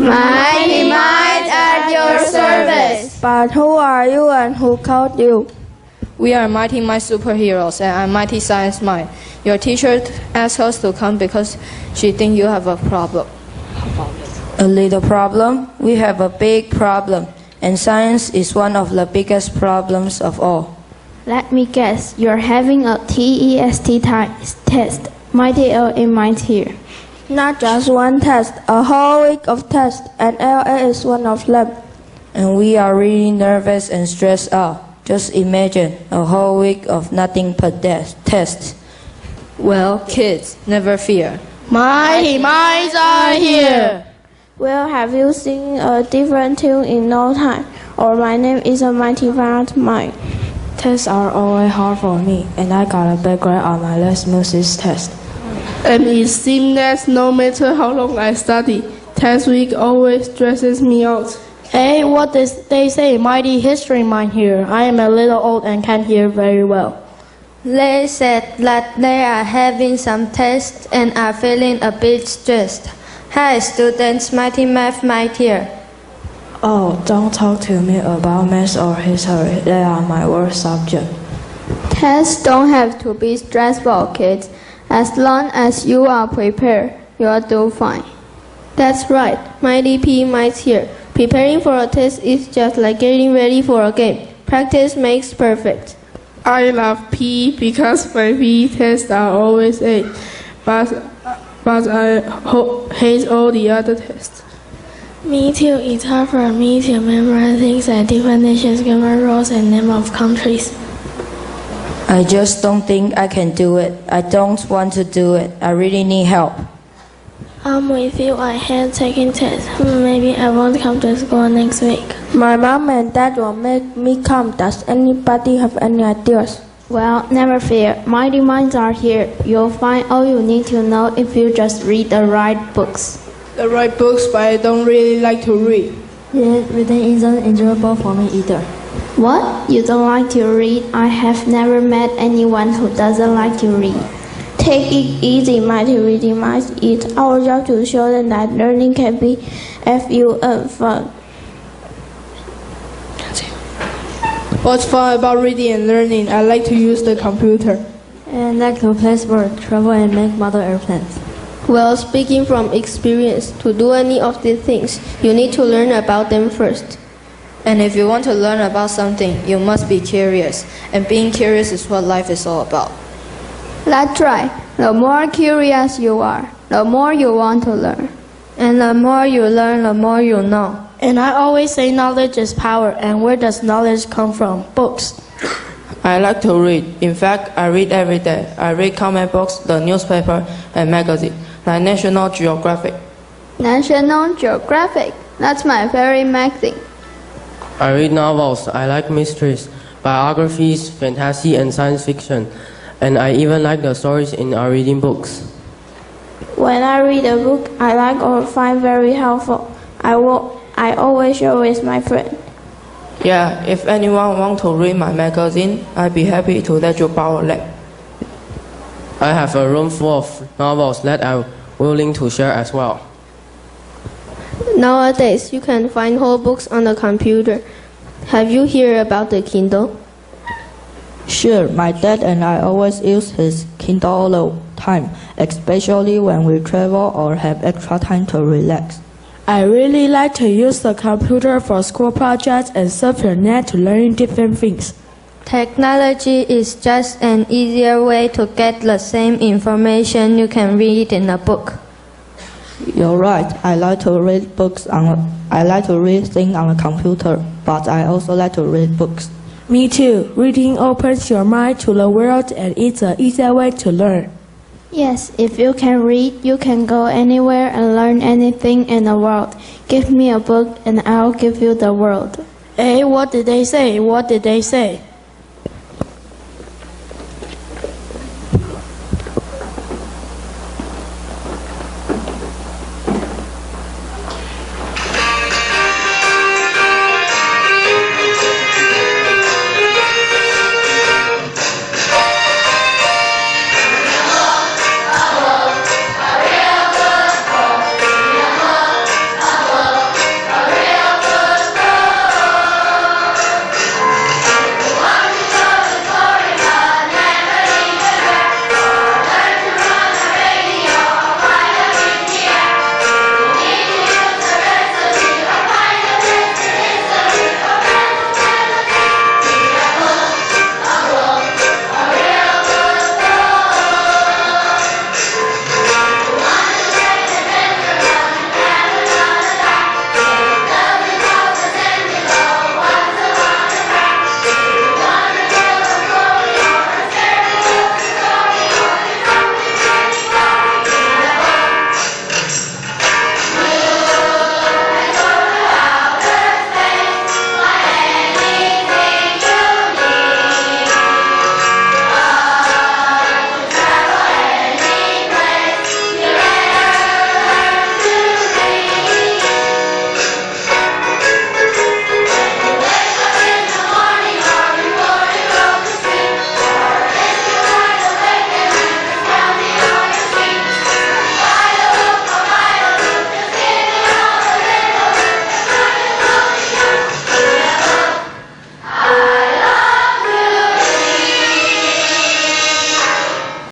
Mighty minds at your service. But who are you and who called you? We are Mighty Mind superheroes, and I'm Mighty Science Mind. Your teacher asked us to come because she thinks you have a problem. A little problem? We have a big problem, and science is one of the biggest problems of all. Let me guess, you're having a TEST test. Mighty L in mind here. Not just one test, a whole week of tests, and LA is one of them. And we are really nervous and stressed out. Just imagine a whole week of nothing but tests. Well, kids, never fear. Mighty minds are here. Well, have you seen a different tune in no time? Or my name is a Mighty Mind. Tests are always hard for me, and I got a bad grade on my last music test. And it seems that no matter how long I study, test week always stresses me out. Hey, what did they say? Mighty history mind here. I am a little old and can't hear very well. They said that they are having some tests and are feeling a bit stressed. Hi, students, Mighty Math Mind here. Oh, don't talk to me about math or history. They are my worst subject. Tests don't have to be stressful, kids. As long as you are prepared, you'll do fine. That's right. Mighty P Minds here. Preparing for a test is just like getting ready for a game. Practice makes perfect. I love PE because my PE tests are always A, but I hate all the other tests. Me too. It's hard for me to memorize things like definitions, grammar rules, and name of countries. I just don't think I can do it. I don't want to do it. I really need help. I'm with you. I hate taking tests. Maybe I won't come to school next week. My mom and dad will make me come. Does anybody have any ideas? Well, never fear. Mighty minds are here. You'll find all you need to know if you just read the right books. The right books, but I don't really like to read. Yeah, reading isn't enjoyable for me either. What? You don't like to read? I have never met anyone who doesn't like to read. Take it easy, Mighty Reading Minds. It's our job to show them that learning can be fun. What's fun about reading and learning? I like to use the computer. And like to play sports, travel, and make model airplanes. Well, speaking from experience, to do any of these things, you need to learn about them first. And if you want to learn about something, you must be curious. And being curious is what life is all about. That's right. The more curious you are, the more you want to learn. And the more you learn, the more you know. And I always say knowledge is power. And where does knowledge come from? Books. I like to read. In fact, I read every day. I read comic books, the newspaper, and magazine, like National Geographic. National Geographic? That's my favorite magazine. I read novels. I like mysteries, biographies, fantasy, and science fiction. And I even like the stories in our reading books. When I read a book I like or find very helpful, I always share with my friend. Yeah, if anyone wants to read my magazine, I'd be happy to let you borrow it. I have a room full of novels that I'm willing to share as well. Nowadays, you can find whole books on the computer. Have you heard about the Kindle? Sure, my dad and I always use his Kindle all the time, especially when we travel or have extra time to relax. I really like to use the computer for school projects and surf the net to learn different things. Technology is just an easier way to get the same information you can read in a book. You're right. I like to read things on the computer, but I also like to read books. Me too. Reading opens your mind to the world and it's an easier way to learn. Yes, if you can read, you can go anywhere and learn anything in the world. Give me a book and I'll give you the world. Hey, what did they say? What did they say?